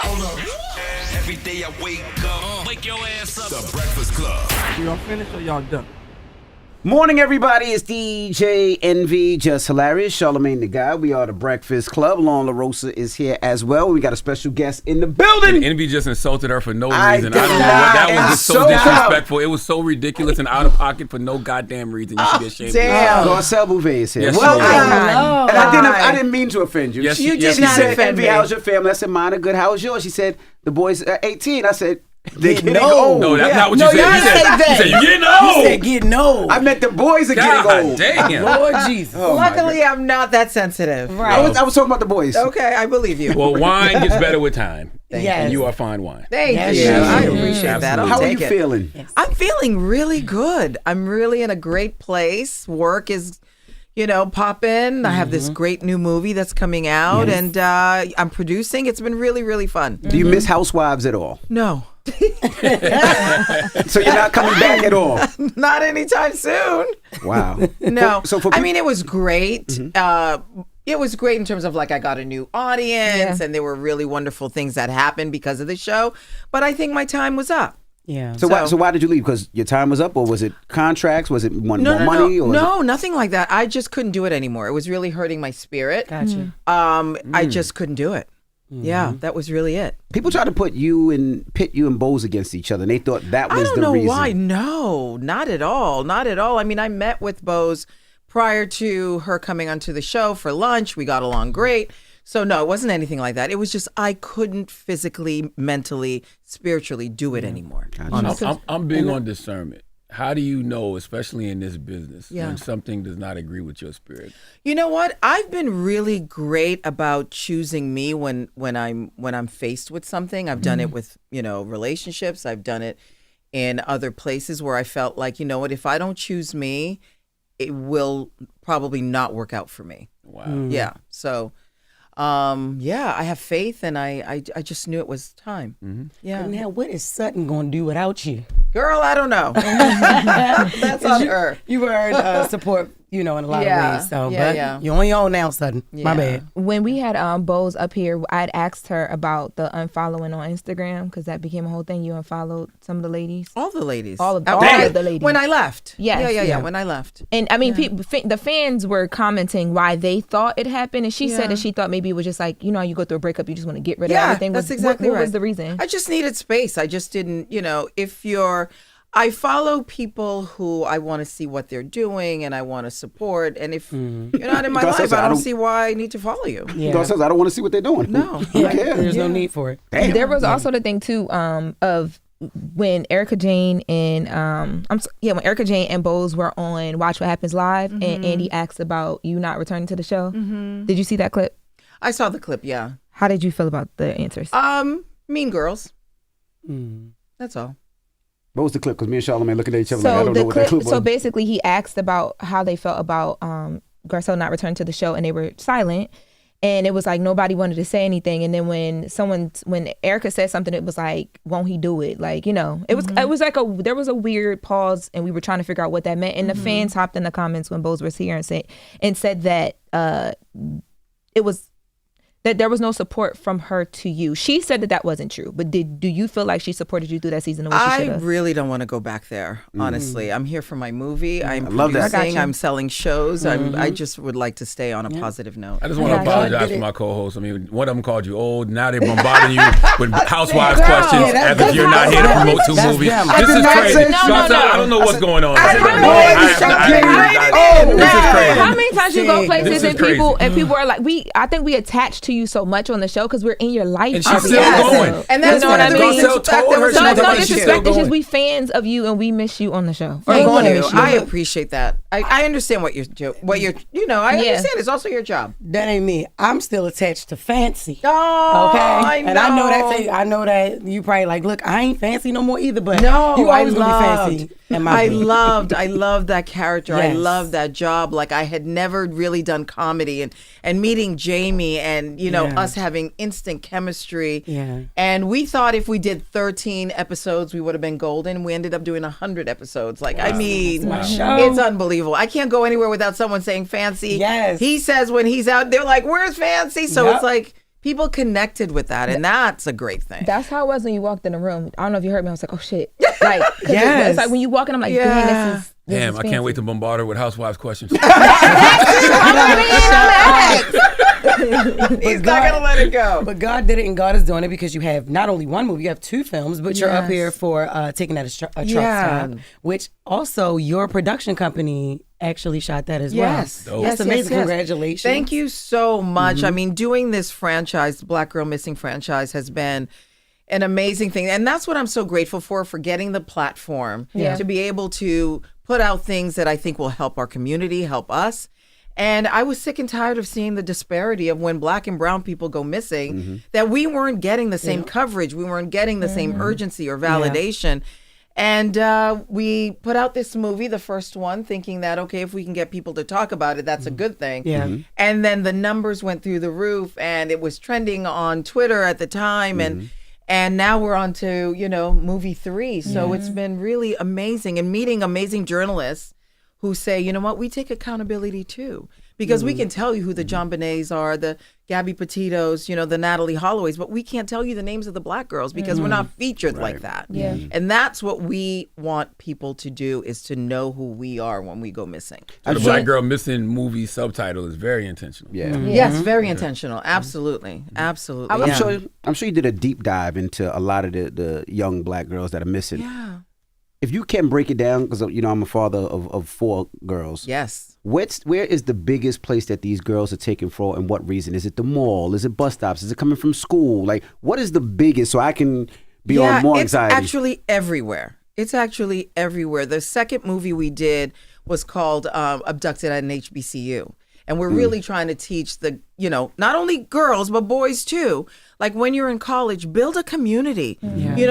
Every day I wake up, wake your ass up. The Breakfast Club. Y'all finished or y'all done? Morning, everybody. It's DJ NV, Jess Hilarious, Charlamagne the Guy. We are the Breakfast Club. Loren LoRosa is here as well. We got a special guest in the building. And NV just insulted her for no reason. I I don't know what that was. Just so insult her. disrespectful. It was so ridiculous and out of pocket for no goddamn reason. You should be ashamed. Damn. Garcelle Beauvais is here. Yes, Welcome. she is. And I didn't mean to offend you. Yes, you yes, she you said, did. NV, how's your family? I said, mine are good. How's yours? She said, the boys are 18. I said, they're getting old. No, that's not what you said. y'all You said, said that. you said you're getting old. You said getting old. I meant the boys are God getting old. damn. Lord Jesus. Oh, my Luckily, I'm not that sensitive. Right. I was talking about the boys. Okay, I believe you. Well, wine gets better with time. Yes. And you are fine wine. Thank Yes, you. yes, I yes. appreciate that. I'll How are take you it. feeling? I'm feeling really good. I'm really in a great place. Work is, popping. I have this great new movie that's coming out, and I'm producing. It's been really, really fun. Do you miss Housewives at all? No, So you're not coming back at all? not anytime soon. Wow. No. So for I mean, it was great. It was great in terms of I got a new audience, and there were really wonderful things that happened because of the show. But I think my time was up. Yeah. So why did you leave? Because your time was up, or was it contracts? Was it more No, money? Or was no, nothing like that. I just couldn't do it anymore. It was really hurting my spirit. Gotcha. I just couldn't do it. Yeah, that was really it. People try to pit you and Beauvais against each other, and they thought that was I don't the know reason. why. No, not at all. Not at all. I mean, I met with Beauvais prior to her coming onto the show for lunch. We got along great. So no, it wasn't anything like that. It was just I couldn't physically, mentally, spiritually do it anymore. I'm big on discernment. How do you know, especially in this business, Yeah. when something does not agree with your spirit? You know what? I've been really great about choosing me when I'm faced with something. I've done it with, relationships. I've done it in other places where I felt like, if I don't choose me, it will probably not work out for me. Wow. Yeah. So, I have faith, and I just knew it was time. Yeah. Now, what is Sutton going to do without you? Girl, I don't know. That's on her. You were support, in a lot of ways. So, but you're on your own now, Sutton. My bad. When we had Beauvais up here, I'd asked her about the unfollowing on Instagram because that became a whole thing. You unfollowed some of the ladies. All the ladies. All of the ladies. When I left. Yes. Yeah. When I left. And I mean, the fans were commenting why they thought it happened, and she said that she thought maybe it was just like, you go through a breakup, you just want to get rid of everything. That's exactly right. What was the reason? I just needed space. I just didn't, I follow people who I want to see what they're doing and I want to support. And if you're not in my life, I don't see why I need to follow you. Yeah. God says, I don't want to see what they're doing. No. Who cares? There's no need for it. Damn. There was also the thing too of when Erica Jane and when Erica Jane and Beauvais were on Watch What Happens Live, and Andy asked about you not returning to the show. Did you see that clip? I saw the clip, yeah. How did you feel about the answers? Mean Girls. That's all. What was the clip? Because me and Charlamagne looking at each other like, I don't know what that clip was. So basically, he asked about how they felt about Garcelle not returning to the show, and they were silent. And it was like nobody wanted to say anything. And then when Erica said something, it was like, won't he do it? Like, it was like there was a weird pause, and we were trying to figure out what that meant. And the fans hopped in the comments when Beauvais was here and said that it was that there was no support from her to you. She said that wasn't true, but do you feel like she supported you through that season? I really don't want to go back there, honestly. I'm here for my movie. I'm producing. I'm selling shows. I just would like to stay on a positive note. I just want to apologize for my co-hosts. I mean, one of them called you old. Now they're bombarding you with Housewives questions as if you're not here to promote two movies. This is crazy. I don't know what's going on. This is crazy. How many times you go places and people are like, I think we attached to you so much on the show because we're in your life. And she's still going. And that's what I mean. Garcelle told her So it's no disrespect. still It's just going. we fans of you and we miss you on the show. Thank We're going to you. miss you. I appreciate that. I understand what you're I understand. It's also your job. That ain't me. I'm still attached to fancy. Oh, okay. I know. And I know that you probably like, look, I ain't fancy no more either, but no, you always gonna be fancy. I loved that character. Yes. I loved that job. Like I had never really done comedy and meeting Jamie and us having instant chemistry. Yeah. And we thought if we did 13 episodes, we would have been golden. We ended up doing 100 episodes. Like, I mean, it's unbelievable. I can't go anywhere without someone saying fancy. Yes. He says when he's out, they're like, where's fancy? So it's like, people connected with that, and that's a great thing. That's how it was when you walked in the room. I don't know if you heard me. I was like, oh shit. Like, it's like when you walk in, I'm like, dang, this is Damn, I can't wait to bombard her with Housewives questions. He's not gonna let it go. But God did it, and God is doing it because you have not only one movie, you have 2 films, but you're up here for Taking That a Truck Stop, which also your production company actually shot that as well. That's amazing. Congratulations. Thank you so much. I mean, doing this franchise, the Black Girl Missing franchise, has been an amazing thing. And that's what I'm so grateful for getting the platform to be able to put out things that I think will help our community, help us. And I was sick and tired of seeing the disparity of when Black and brown people go missing, that we weren't getting the same coverage. We weren't getting the same urgency or validation. And we put out this movie, the first one, thinking that, okay, if we can get people to talk about it, that's a good thing. And then the numbers went through the roof, and it was trending on Twitter at the time. And now we're on to, movie 3. So it's been really amazing, and meeting amazing journalists who say, you know what, we take accountability too. Because we can tell you who the John Bonets are, the Gabby Petitos, the Natalie Holloways, but we can't tell you the names of the Black girls because we're not featured like that. And that's what we want people to do, is to know who we are when we go missing. So the Black Girl Missing movie subtitle is very intentional. Yes, very intentional. Absolutely. Absolutely. I'm sure you did a deep dive into a lot of the young Black girls that are missing. If you can break it down, because I'm a father of 4 girls. Yes. Where is the biggest place that these girls are taken for, and what reason? Is it the mall? Is it bus stops? Is it coming from school? Like, what is the biggest, so I can be on more anxiety? It's actually everywhere. The second movie we did was called Abducted at an HBCU. And we're really trying to teach not only girls, but boys too. Like, when you're in college, build a community,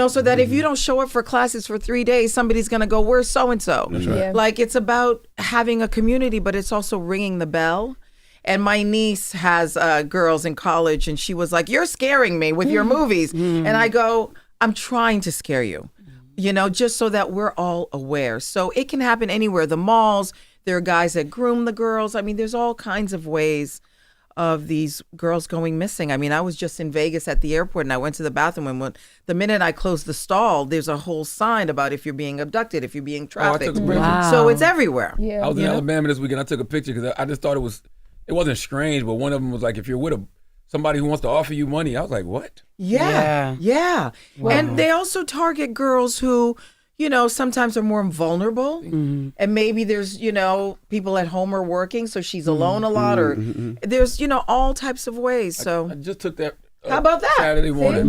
so that if you don't show up for classes for 3 days, somebody's going to go, where's so-and-so? That's right. Like, it's about having a community, but it's also ringing the bell. And my niece has girls in college, and she was like, you're scaring me with your movies. And I go, I'm trying to scare you, just so that we're all aware. So it can happen anywhere. The malls, there are guys that groom the girls. I mean, there's all kinds of ways of these girls going missing. I mean, I was just in Vegas at the airport, and I went to the bathroom, and the minute I closed the stall, there's a whole sign about if you're being abducted, if you're being trafficked. So it's everywhere. I was in Alabama this weekend. I took a picture because I just thought it wasn't strange, but one of them was like, if you're with somebody who wants to offer you money. I was like, what? Yeah. Wow. And they also target girls who, sometimes are more vulnerable. And maybe there's, people at home are working, so she's alone a lot, or there's, all types of ways. So I just took that. How about that? Saturday morning.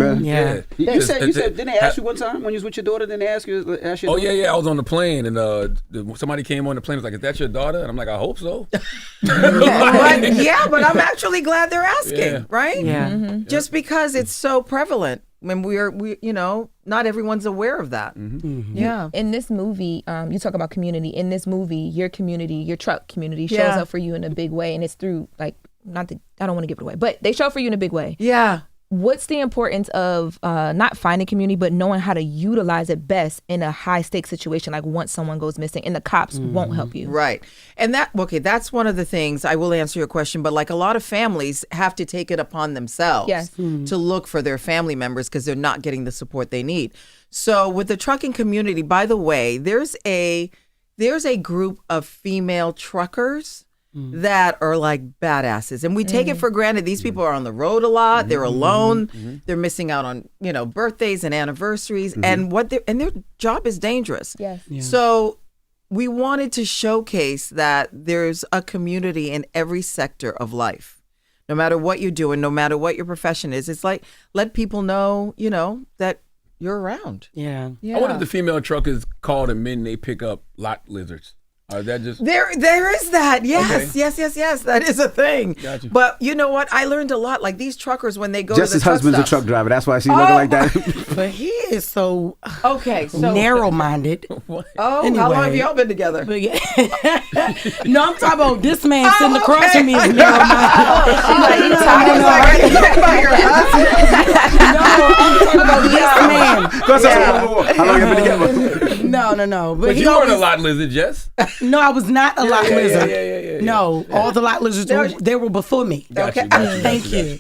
You said, didn't they ask you one time when you was with your daughter? Didn't they ask you? Oh, yeah. I was on the plane, and somebody came on the plane and was like, is that your daughter? And I'm like, I hope so. But I'm actually glad they're asking, right? Yeah. Just because it's so prevalent. When we not everyone's aware of that. Yeah. In this movie, you talk about community. In this movie, your community, your truck community shows up for you in a big way, and it's through I don't want to give it away, but they show up for you in a big way. Yeah. What's the importance of not finding community, but knowing how to utilize it best in a high stakes situation, like once someone goes missing and the cops won't help you? Right. And that's one of the things. I will answer your question, but like, a lot of families have to take it upon themselves to look for their family members because they're not getting the support they need. So with the trucking community, by the way, there's a group of female truckers that are like badasses, and we take it for granted. These people are on the road a lot. They're alone. They're missing out on birthdays and anniversaries, and their job is dangerous. So we wanted to showcase that there's a community in every sector of life, no matter what you're doing, no matter what your profession is. It's like, let people know that you're around. Yeah. I wonder if the female truckers call the men they pick up lot lizards. Or is that just there is that. Yes, okay. yes. That is a thing. Gotcha. But you know what? I learned a lot. Like, these truckers, when they go Just to the his husband's a truck driver. That's why she's looking like that. But he is so Oh, narrow-minded. anyway. How long have y'all been together? No, I'm talking about this man sitting across from me is narrow-minded. I'm talking about this man. How long have you been together? No. But you weren't a lot lizard, Jess. No, I was not a lot lizard. Yeah. No, all the lot lizards, they were before me. Gotcha. Thank you.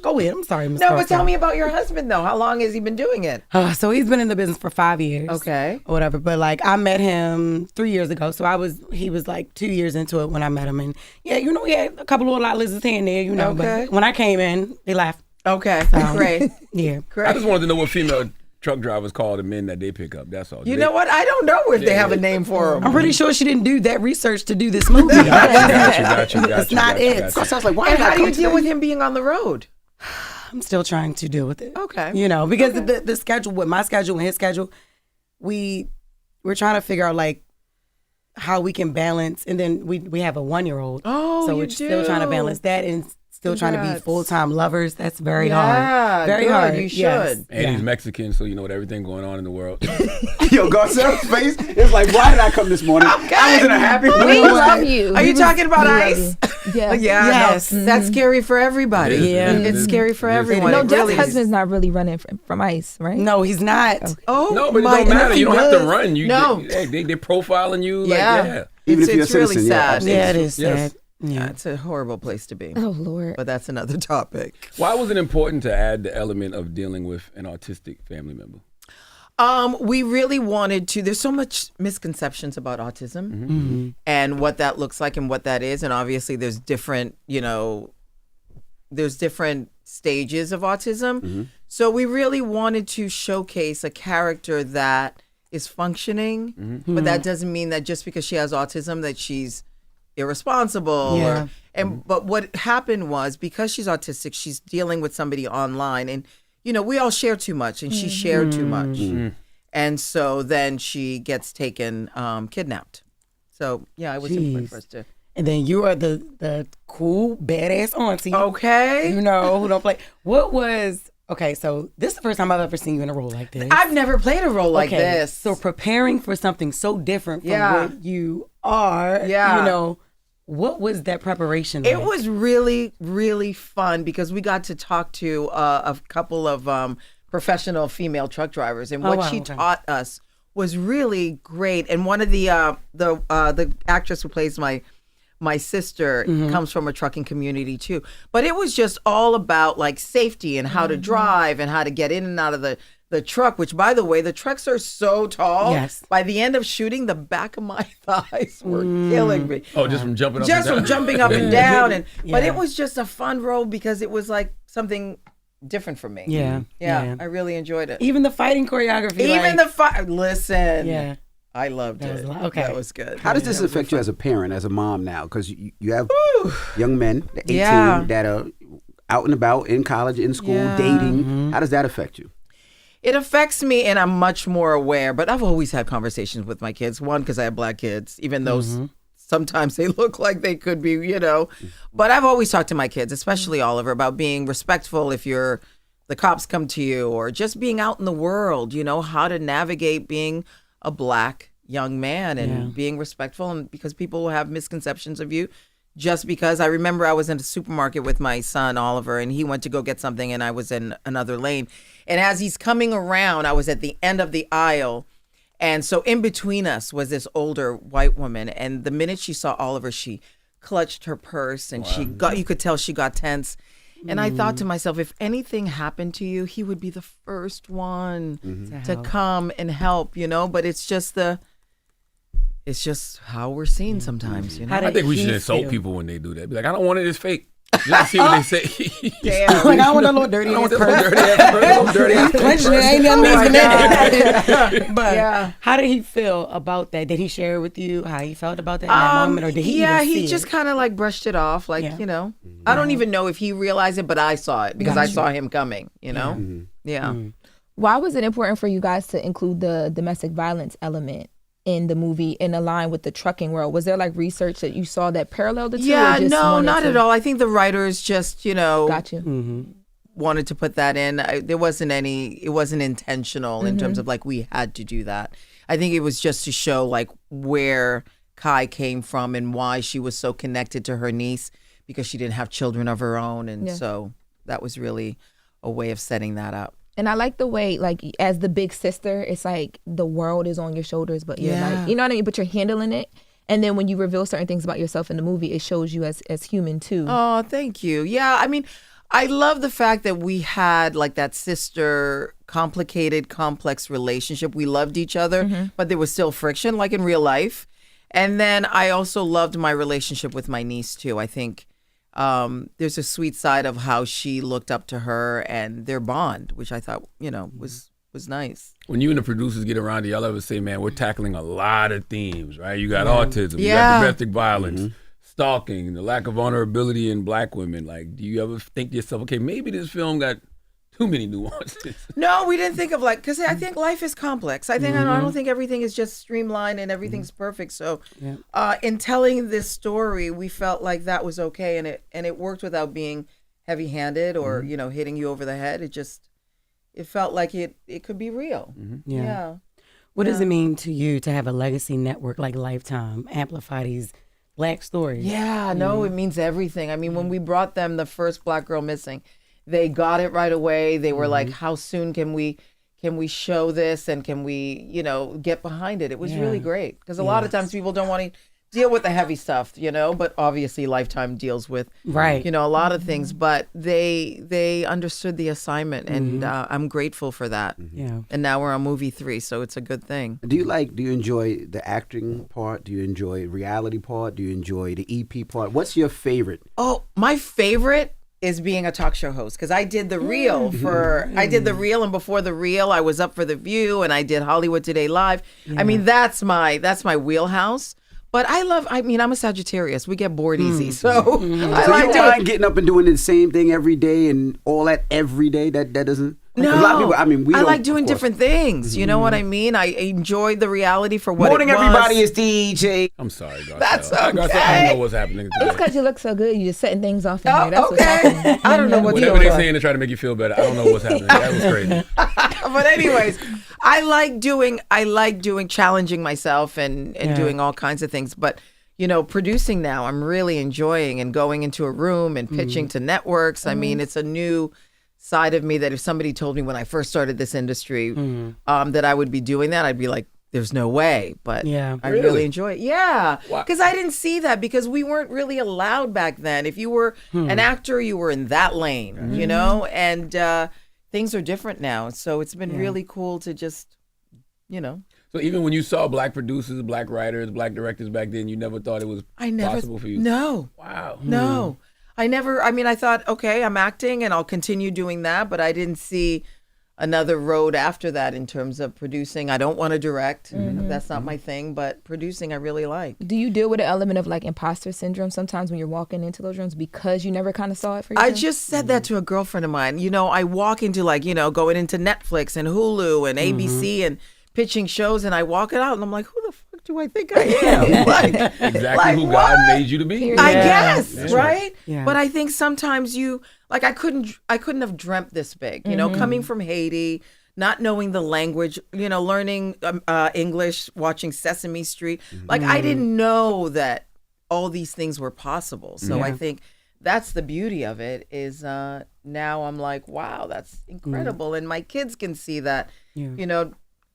Go ahead. I'm sorry, Ms. No, but Carter. tell me about your husband, though. How long has he been doing it? So he's been in the business for 5 years. Okay. Or whatever. But like I met him 3 years ago. So he was like 2 years into it when I met him. And yeah, you know, he had a couple of lot lizards here and there, you know. Okay. But when I came in, they laughed. Okay. Great. Yeah. Great. I just wanted to know what female truck drivers call the men that they pick up. That's all. You know what? I don't know if they have a name for them. I'm pretty sure she didn't do that research to do this movie. Got you. It's not it. So I was like, why And did I how do you come to deal that? with him being on the road? I'm still trying to deal with it. Okay. You know, because the schedule, with my schedule and his schedule, we're trying to figure out like how we can balance. And then we have a 1-year-old. Oh, so you we're still trying to balance that and still trying to be Congrats. full-time lovers. That's very Yeah, hard. Very good. hard. You should. Yes. And he's Mexican, so you know what everything going on in the world. Yo, Garcelle's face is like, why did I come this morning? I was in a happy mood. We love you. Are you talking about We love Ice? you. Yeah. Yeah. Yes. No, that's scary for everybody. Yeah. It's scary for everyone. No, It Jeff's really is. husband's not really running from ICE, right? No, he's not. Oh, No, but it my- don't matter. if he You don't have to was- run. You No. they profiling you. Yeah. Like, yeah. Even if you're a it's really citizen, yeah, sad. Yeah, it is Yes. sad. Yeah, Yeah. it's a horrible place to be. Oh Lord. But that's another topic. Why was it important to add the element of dealing with an autistic family member? We really wanted to. There's so much misconceptions about autism and what that looks like and what that is, and obviously there's different, there's different stages of autism. So we really wanted to showcase a character that is functioning, but that doesn't mean that just because she has autism that she's irresponsible. Yeah. But what happened was, because she's autistic, she's dealing with somebody online, and we all share too much, and she shared too much, and so then she gets taken, kidnapped. So yeah, it was important for us to. And then you are the cool, badass auntie. Okay. You know, who don't play. What was... Okay, so this is the first time I've ever seen you in a role like this. I've never played a role like this. So preparing for something so different from Yeah. what you are, Yeah. what was that preparation like? It was really, really fun because we got to talk to a couple of professional female truck drivers, and what she taught us was really great. And one of the actress who plays my sister comes from a trucking community too. But it was just all about like safety and how to drive and how to get in and out of the truck, which, by the way, the trucks are so tall. Yes. By the end of shooting, the back of my thighs were killing me. Oh, just from jumping up Just and from down. jumping up and down. But Yeah. it was just a fun role because it was like something different for me. Yeah. Yeah. I really enjoyed it. Even the fighting choreography. Even like, the fight. Listen. Yeah. I loved That was it. a lot. Okay. That was good. How does this affect you as a parent, as a mom now? Because you have young men, 18, Yeah. that are out and about in college, in school, Yeah. dating. How does that affect you? It affects me, and I'm much more aware, but I've always had conversations with my kids. One, because I have black kids, even though sometimes they look like they could be, But I've always talked to my kids, especially Oliver, about being respectful if the cops come to you, or just being out in the world, how to navigate being a black young man and being respectful, and because people will have misconceptions of you. Just because I remember I was in a supermarket with my son, Oliver, and he went to go get something, and I was in another lane. And as he's coming around, I was at the end of the aisle. And so in between us was this older white woman. And the minute she saw Oliver, she clutched her purse, and you could tell she got tense. And I thought to myself, if anything happened to you, he would be the first one to come and help, But it's just how we're seen sometimes, I think we should insult people when they do that. Be like, I don't want it, it's fake. Just see what they say. Like, I don't want a little dirty. I don't want that little dirty ass Clenching it, ain't nothing in it. But Yeah. how did he feel about that? Did he share with you how he felt about that in that moment, or did he? Yeah, even see he just it? kind of like brushed it off, like Yeah. I don't even know if he realized it, but I saw it because I saw him coming. Yeah. Why was it important for you guys to include the domestic violence element in the movie and align with the trucking world? Was there like research that you saw that paralleled the two? Yeah, or just no, wanted not to- at all. I think the writers just Got you. wanted to put that in. There wasn't any. It wasn't intentional in terms of like we had to do that. I think it was just to show like where Kai came from and why she was so connected to her niece, because she didn't have children of her own, and so that was really a way of setting that up. And I like the way, like, as the big sister, it's like the world is on your shoulders, but you're like, you know what I mean? But you're handling it. And then when you reveal certain things about yourself in the movie, it shows you as human too. Oh, thank you. Yeah, I mean, I love the fact that we had like that sister, complicated, complex relationship. We loved each other, but there was still friction, like in real life. And then I also loved my relationship with my niece too. I think there's a sweet side of how she looked up to her and their bond, which I thought, was nice. When you and the producers get around, y'all ever say, man, we're tackling a lot of themes, right? You got autism, you got domestic violence, stalking, the lack of vulnerability in Black women. Like, do you ever think to yourself, okay, maybe this film got too many nuances? No, we didn't think of because I think life is complex. I think I don't think everything is just streamlined and everything's perfect. So in telling this story, we felt like that was okay, and it worked without being heavy-handed or, hitting you over the head. It felt like it could be real. Yeah. What does it mean to you to have a legacy network like Lifetime amplify these Black stories? Yeah, no, it means everything. I mean, when we brought them the first Black girl missing, they got it right away. They were like, how soon can we show this and can we, get behind it? It was really great because a lot of times people don't want to deal with the heavy stuff, but obviously Lifetime deals with, a lot of things, but they understood the assignment and I'm grateful for that. Yeah. And now we're on movie 3, so it's a good thing. Do you enjoy the acting part? Do you enjoy reality part? Do you enjoy the EP part? What's your favorite? Oh, my favorite is being a talk show host because I did the reel and before the reel I was up for The View and I did Hollywood Today Live. Yeah. I mean, that's my wheelhouse. But I'm a Sagittarius. We get bored easy. So I like doing getting up and doing the same thing every day and all that every day. That doesn't. No, a lot of people, I like doing different things. You know what I mean? I enjoyed the reality for what Morning, it was. everybody. It's DJ. I'm sorry, Garcelle. That's okay. I don't know what's happening today. It's because you look so good. You're just setting things off in here. That's what's happening. I don't know what Whatever they're saying to try to make you feel better, I don't know what's happening. That was crazy. But anyways, I like doing challenging myself and doing all kinds of things. But producing now, I'm really enjoying and going into a room and pitching to networks. I mean, it's a new side of me that if somebody told me when I first started this industry that I would be doing that, I'd be like, there's no way. But I really enjoy it. Yeah. Because I didn't see that because we weren't really allowed back then. If you were an actor, you were in that lane, and things are different now. So it's been really cool to just, So even when you saw Black producers, Black writers, Black directors back then, you never thought it was possible for you? No. Wow. No. I thought, okay, I'm acting and I'll continue doing that, but I didn't see another road after that in terms of producing. I don't want to direct. That's not my thing, but producing I really like. Do you deal with an element of like imposter syndrome sometimes when you're walking into those rooms because you never kind of saw it for yourself? I just said that to a girlfriend of mine. I walk into going into Netflix and Hulu and ABC and pitching shows and I walk it out and I'm like, who the fuck do I think I am? Exactly who God made you to be. I guess, right? Yeah. But I think sometimes I couldn't have dreamt this big, coming from Haiti, not knowing the language, learning English, watching Sesame Street. I didn't know that all these things were possible. So I think that's the beauty of it is now I'm like, wow, that's incredible. And my kids can see that,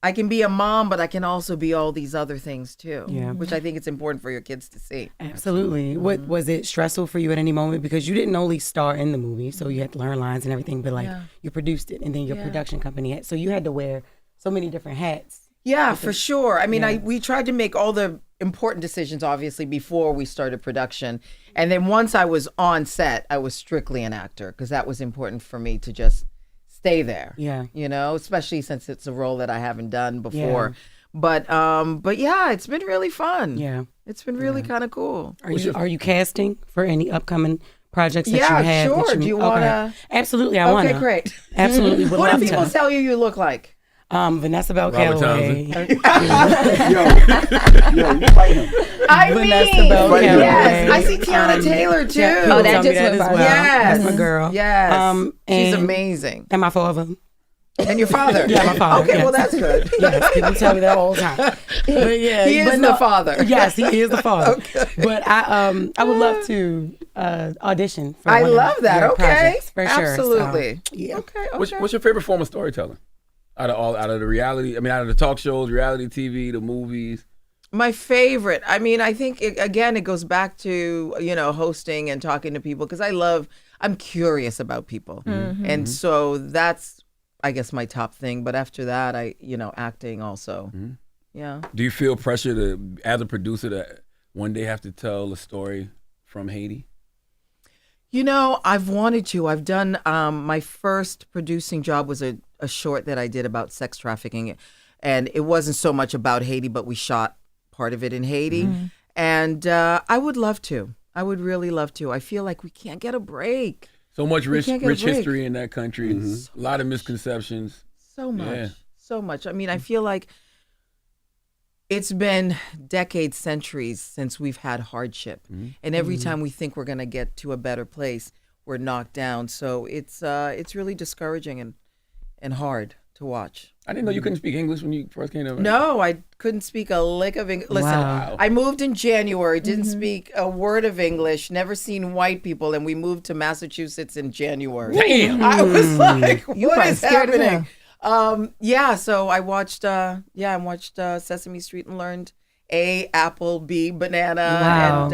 I can be a mom, but I can also be all these other things too, which I think it's important for your kids to see. Absolutely. What was it stressful for you at any moment? Because you didn't only star in the movie, so you had to learn lines and everything, but you produced it and then your production company had, so you had to wear so many different hats. Yeah, for sure. I mean, we tried to make all the important decisions, obviously, before we started production. And then once I was on set, I was strictly an actor because that was important for me to just stay there. Yeah. Especially since it's a role that I haven't done before. Yeah. But yeah, it's been really fun. Yeah. It's been really kind of cool. Are you casting for any upcoming projects that you have? Yeah, sure. Do you want to? Absolutely, I want to. Okay, great. Absolutely. What do people tell you look like? Vanessa Bell Calloway. Yo, you fight him. Yes, I see Tiana Taylor too. Oh, that just went viral. Yes, that's my girl. Yes, she's amazing. And my father. And your father. Yeah, my father. Okay, well that's good. Yes, people tell me that all the time. But yeah, he is the father. Yes, he is the father. Okay. But I would love to audition for I one love of that. your Okay, projects, for sure. Absolutely. So, yeah. Okay. What's your favorite form of storytelling? Out of the reality, out of the talk shows, reality TV, the movies. My favorite. I think it goes back to hosting and talking to people because I love I'm curious about people. And so that's, I guess, my top thing. But after that, acting also. Yeah. Do you feel pressure to, as a producer, to one day have to tell a story from Haiti? I've wanted to. I've done, my first producing job was a short that I did about sex trafficking. And it wasn't so much about Haiti, but we shot part of it in Haiti. And I would love to. I would really love to. I feel like we can't get a break. So much rich history in that country. A lot of misconceptions. So much. Yeah. So much. I mean, I feel like it's been decades, centuries since we've had hardship. And every time we think we're going to get to a better place, we're knocked down. So it's really discouraging and hard to watch. I didn't know you couldn't speak English when you first came over. No, I couldn't speak a lick of English. Listen, I moved in January, didn't speak a word of English, never seen white people, and we moved to Massachusetts in January. Damn. I was like, what is happening? So I watched Sesame Street and learned A, apple, B, banana. And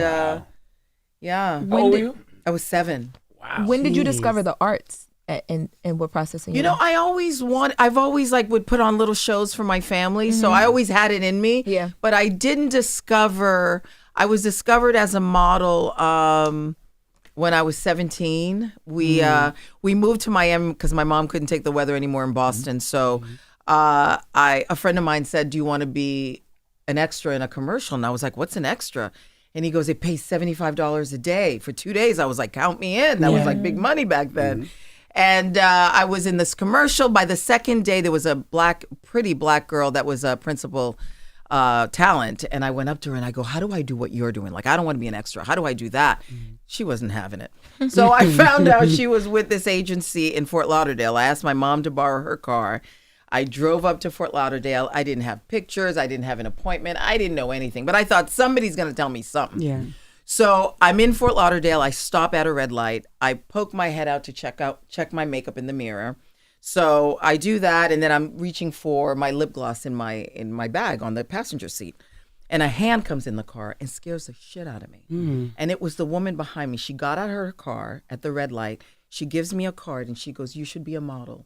How old were you? I was 7. Wow. When did you discover the arts? And what processing? I've always would put on little shows for my family, so I always had it in me. Yeah. But I didn't discover. I was discovered as a model when I was 17. We moved to Miami because my mom couldn't take the weather anymore in Boston. So a friend of mine said, "Do you want to be an extra in a commercial?" And I was like, "What's an extra?" And he goes, "It pays $75 a day for 2 days." I was like, "Count me in." That was like big money back then. And I was in this commercial. By the second day, there was a pretty black girl that was a principal talent. And I went up to her and I go, "How do I do what you're doing? Like, I don't want to be an extra. How do I do that?" She wasn't having it. So I found out she was with this agency in Fort Lauderdale. I asked my mom to borrow her car. I drove up to Fort Lauderdale. I didn't have pictures. I didn't have an appointment. I didn't know anything. But I thought somebody's going to tell me something. Yeah. So I'm in Fort Lauderdale. I stop at a red light. I poke my head out to check my makeup in the mirror. So I do that, and then I'm reaching for my lip gloss in my bag on the passenger seat. And a hand comes in the car and scares the shit out of me. And it was the woman behind me. She got out of her car at the red light. She gives me a card and she goes, "You should be a model."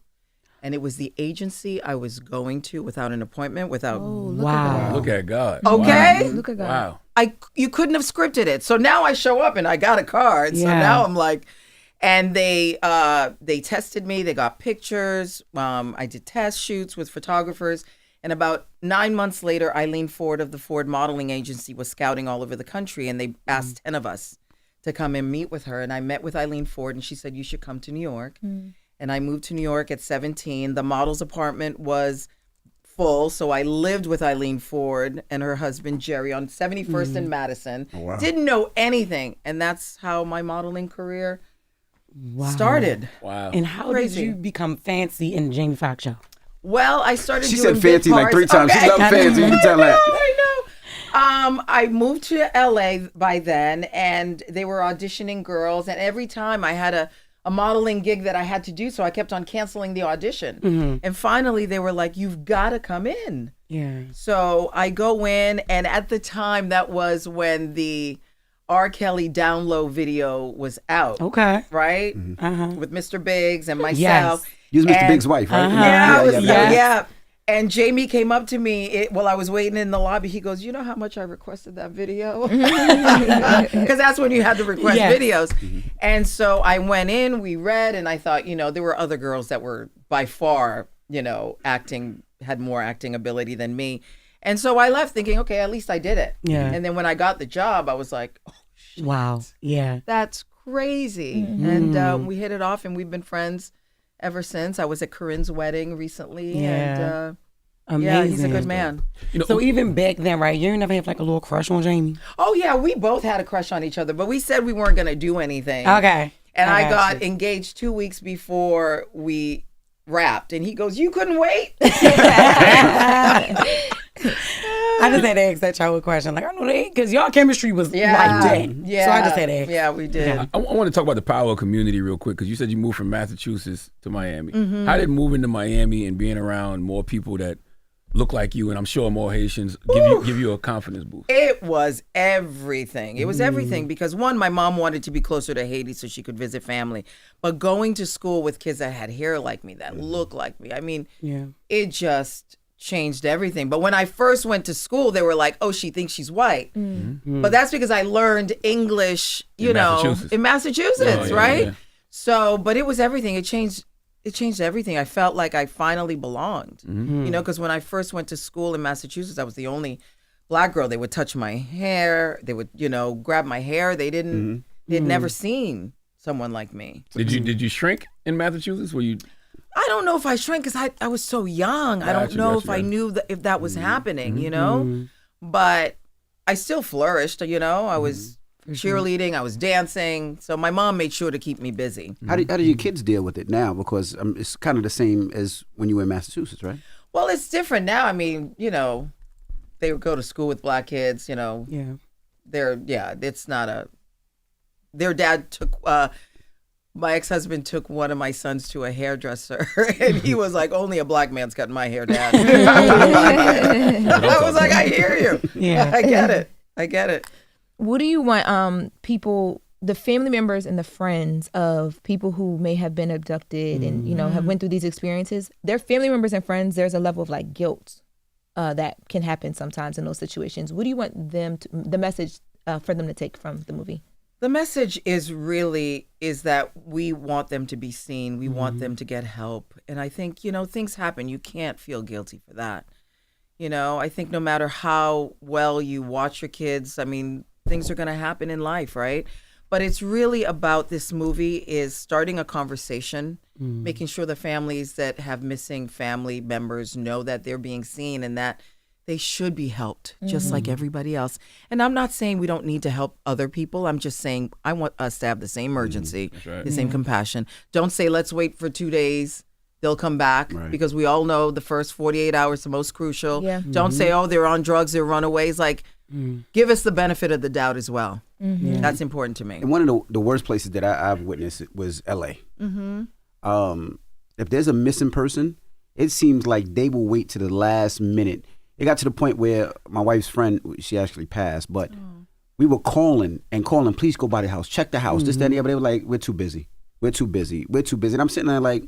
And it was the agency I was going to without an appointment, without. Wow. Look at God. Okay. Wow. Look at God. Wow. You couldn't have scripted it. So now I show up and I got a card. So now I'm like, and they tested me. They got pictures. I did test shoots with photographers. And about 9 months later, Eileen Ford of the Ford Modeling Agency was scouting all over the country. And they asked 10 of us to come and meet with her. And I met with Eileen Ford and she said, "You should come to New York." And I moved to New York at 17. The model's apartment was full, so I lived with Eileen Ford and her husband, Jerry, on 71st and Madison. Oh, wow. Didn't know anything. And that's how my modeling career started. Wow. And how did you become fancy in the Jamie Foxx show? Well, I started She doing said fancy like 3 times. Okay. She loved fancy. You can tell that. I know. I moved to LA by then, and they were auditioning girls. And every time I had a modeling gig that I had to do, so I kept on canceling the audition. And finally they were like, "You've got to come in." Yeah. So I go in, and at the time that was when the R. Kelly Down Low video was out. Okay. Right? With Mr. Biggs and myself. Yes. You was Mr. Biggs' wife, right? Yeah. And Jamie came up to me while I was waiting in the lobby. He goes, "You know how much I requested that video?" Because that's when you had to request videos. And so I went in, we read, and I thought, there were other girls that were by far, had more acting ability than me. And so I left thinking, okay, at least I did it. Yeah. And then when I got the job, I was like, "Oh, shit. Wow. Yeah. That's crazy." And we hit it off, and we've been friends ever since. I was at Corinne's wedding recently. Yeah. And Amazing. yeah, he's a good man. So even back then, right, you never have like a little crush on Jamie? Oh yeah, we both had a crush on each other, but we said we weren't going to do anything. Okay. And I got engaged 2 weeks before we wrapped, and he goes, "You couldn't wait?" I just had to ask that child question. Like, I know that because y'all chemistry was like that. Yeah. So I just had to ask. Yeah, we did. Yeah. I want to talk about the power of community real quick, because you said you moved from Massachusetts to Miami. How did moving to Miami and being around more people that look like you, and I'm sure more Haitians give you a confidence boost? It was everything. It was everything because one, my mom wanted to be closer to Haiti so she could visit family. But going to school with kids that had hair like me, that looked like me, I mean, it just changed everything. But when I first went to school, they were like, "Oh, she thinks she's white." But that's because I learned English, in Massachusetts, right? Yeah. So, but it was everything. It changed everything. I felt like I finally belonged, because when I first went to school in Massachusetts, I was the only Black girl. They would touch my hair. They would, grab my hair. They didn't, they'd never seen someone like me. Did you shrink in Massachusetts? Were you? I don't know if I shrank because I was so young. I don't know if I knew if that was happening, but I still flourished, I was cheerleading, I was dancing. So my mom made sure to keep me busy. How do your kids deal with it now? Because it's kind of the same as when you were in Massachusetts, right? Well, it's different now. I mean, they would go to school with Black kids, it's not their dad took, my ex-husband took one of my sons to a hairdresser, and he was like, "Only a Black man's cutting my hair, Dad." I was like, "I hear you. Yeah, I get it. What do you want people, the family members and the friends of people who may have been abducted and have went through these experiences? Their family members and friends, there's a level of like guilt that can happen sometimes in those situations. What do you want the message for them to take from the movie? The message is that we want them to be seen. We want them to get help. And I think, things happen. You can't feel guilty for that. I think no matter how well you watch your kids, I mean, things are going to happen in life, right? But it's really about this movie is starting a conversation, making sure the families that have missing family members know that they're being seen and that they should be helped just like everybody else. And I'm not saying we don't need to help other people. I'm just saying I want us to have the same urgency, the same compassion. Don't say, let's wait for 2 days. They'll come back because we all know the first 48 hours are the most crucial. Yeah. Don't say, oh, they're on drugs, they're runaways. Like, give us the benefit of the doubt as well. That's important to me. And one of the worst places that I've witnessed was LA. If there's a missing person, it seems like they will wait to the last minute. It got to the point where my wife's friend, she actually passed, but we were calling, please go by the house, check the house, this, that, and the other. They were like, we're too busy. And I'm sitting there like,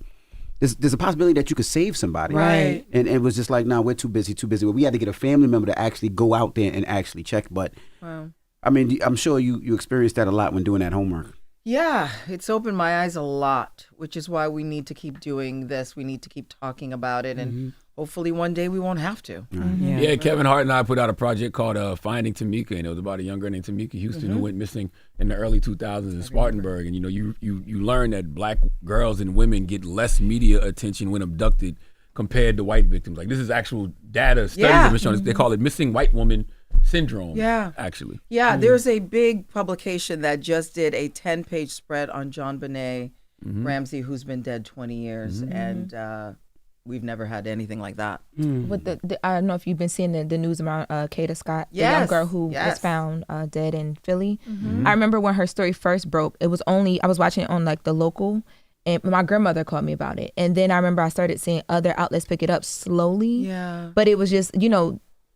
there's a possibility that you could save somebody. Right. And it was just like, no, we're too busy. Well, we had to get a family member to actually go out there and actually check. But, I mean, I'm sure you experienced that a lot when doing that homework. Yeah, it's opened my eyes a lot, which is why we need to keep doing this. We need to keep talking about it. And hopefully one day we won't have to. Yeah, Kevin Hart and I put out a project called Finding Tamika, and it was about a young girl named Tamika Houston who went missing in the early 2000s in Spartanburg. And you learn that Black girls and women get less media attention when abducted compared to white victims. Like, this is actual data studies that have shown. They call it missing white woman syndrome. Actually. There's a big publication that just did a 10-page spread on John Benet Ramsey, who's been dead 20 years, and we've never had anything like that. With I don't know if you've been seeing the news about Kata Scott, the young girl who was found dead in Philly. I remember when her story first broke, I was watching it on like the local, and my grandmother called me about it. And then I remember I started seeing other outlets pick it up slowly. But it was just,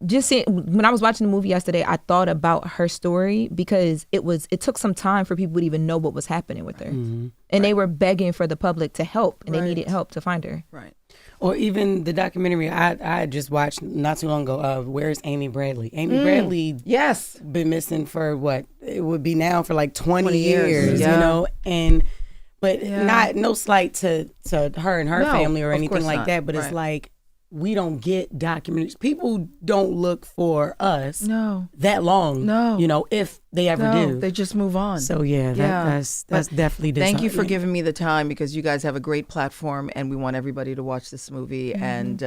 just seeing, when I was watching the movie yesterday, I thought about her story because it took some time for people to even know what was happening with her. And they were begging for the public to help, and they needed help to find her. Right. Or even the documentary I just watched not too long ago, Where's Amy Bradley? Amy Bradley been missing for what? It would be now for like 20 years, but no slight to her and her family or anything like that, but it's like, we don't get documentaries. People don't look for us that long, if they ever do. They just move on. So that's definitely disheartening. Thank you for giving me the time, because you guys have a great platform and we want everybody to watch this movie, and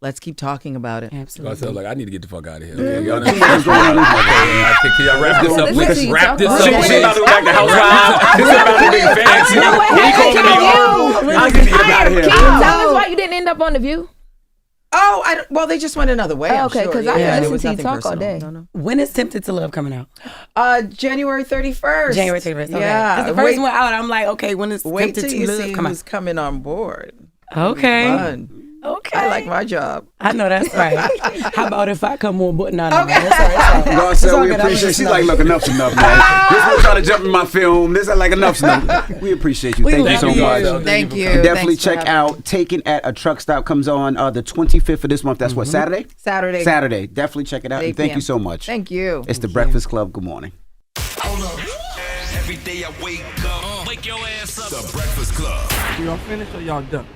let's keep talking about it. Absolutely. Garcelle, I need to get the fuck out of here. Okay, y'all can y'all wrap this up? Let's wrap this up. She about to go back to Housewives. This is about to be fancy. I'm getting out of here. Can you tell us why you didn't end up on The View? Oh, well, they just went another way. Okay, because I listen to you talk all day. When is Tempted to Love coming out? January 31st. January 31st. Okay. Yeah. The first one out, I'm like, okay, when is Wait Tempted till to you Love see coming out? who's coming on board. Okay. Fun. Okay. I like my job. I know that's right. How about if I come on, but no. Garcelle, we appreciate. She's like, look, enough's enough, man. This one trying to jump in my film. This is like enough's enough. We appreciate you. Thank you so much. Thank you. And definitely check out Taken at a Truck Stop. Comes on the 25th of this month. That's what, Saturday? Saturday. Definitely check it out. And thank you so much. Thank you. It's the Breakfast Club. Good morning. Hold up. Every day I wake up. Wake your ass up. The Breakfast Club. Y'all finished or y'all done?